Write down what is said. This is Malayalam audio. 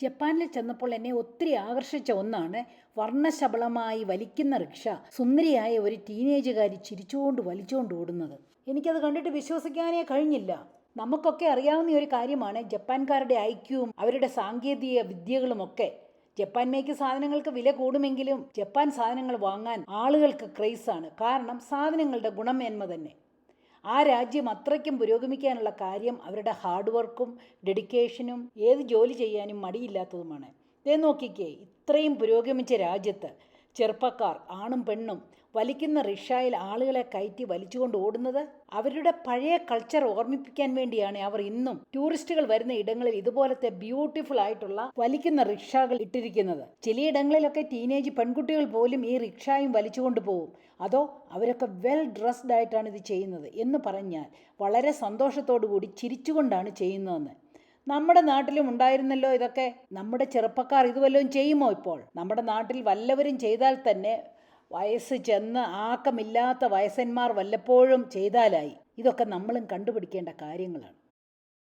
ജപ്പാനിൽ ചെന്നപ്പോൾ എന്നെ ഒത്തിരി ആകർഷിച്ച ഒന്നാണ് വർണ്ണശബളമായി വലിക്കുന്ന റിക്ഷ. സുന്ദരിയായ ഒരു ടീനേജുകാരി ചിരിച്ചുകൊണ്ട് വലിച്ചുകൊണ്ട് ഓടുന്നത്. എനിക്കത് കണ്ടിട്ട് വിശ്വസിക്കാനേ കഴിഞ്ഞില്ല. നമുക്കൊക്കെ അറിയാവുന്ന ഒരു കാര്യമാണ് ജപ്പാൻകാരുടെ ഐക്യവും അവരുടെ സാങ്കേതിക വിദ്യകളുമൊക്കെ. ജപ്പാൻ മേക്ക് സാധനങ്ങൾക്ക് വില കൂടുമെങ്കിലും ജപ്പാൻ സാധനങ്ങൾ വാങ്ങാൻ ആളുകൾക്ക് ക്രേസാണ്. കാരണം സാധനങ്ങളുടെ ഗുണമേന്മ തന്നെ. ആ രാജ്യം അത്രയ്ക്കും പുരോഗമിക്കാനുള്ള കാര്യം അവരുടെ ഹാർഡ് വർക്കും ഡെഡിക്കേഷനും ഏത് ജോലി ചെയ്യാനും മടിയില്ലാത്തതുമാണ്. ഇതേ നോക്കിക്കേ, ഇത്രയും പുരോഗമിച്ച രാജ്യത്ത് ചെറുപ്പക്കാർ ആണും പെണ്ണും വലിക്കുന്ന റിക്ഷയിൽ ആളുകളെ കയറ്റി വലിച്ചുകൊണ്ട് ഓടുന്നത് അവരുടെ പഴയ കൾച്ചർ ഓർമ്മിപ്പിക്കാൻ വേണ്ടിയാണ്. അവർ ഇന്നും ടൂറിസ്റ്റുകൾ വരുന്ന ഇടങ്ങളിൽ ഇതുപോലത്തെ ബ്യൂട്ടിഫുൾ ആയിട്ടുള്ള വലിക്കുന്ന റിക്ഷകൾ ഇട്ടിരിക്കുന്നത്. ചിലയിടങ്ങളിലൊക്കെ ടീനേജ് പെൺകുട്ടികൾ പോലും ഈ റിക്ഷയും വലിച്ചുകൊണ്ട് പോകും. അതോ അവരൊക്കെ വെൽ ഡ്രസ്ഡ് ആയിട്ടാണ് ഇത് ചെയ്യുന്നത് എന്ന് പറഞ്ഞാൽ വളരെ സന്തോഷത്തോടു കൂടി ചിരിച്ചുകൊണ്ടാണ് ചെയ്യുന്നതെന്ന്. നമ്മുടെ നാട്ടിലും ഉണ്ടായിരുന്നല്ലോ ഇതൊക്കെ. നമ്മുടെ ചെറുപ്പക്കാർ ഇത് വല്ലതും ചെയ്യുമോ ഇപ്പോൾ? നമ്മുടെ നാട്ടിൽ വല്ലവരും ചെയ്താൽ തന്നെ വയസ്സ് ചെന്ന് ആക്കമില്ലാത്ത വയസ്സന്മാർ വല്ലപ്പോഴും ചെയ്താലായി. ഇതൊക്കെ നമ്മളും കണ്ടുപിടിക്കേണ്ട കാര്യങ്ങളാണ്.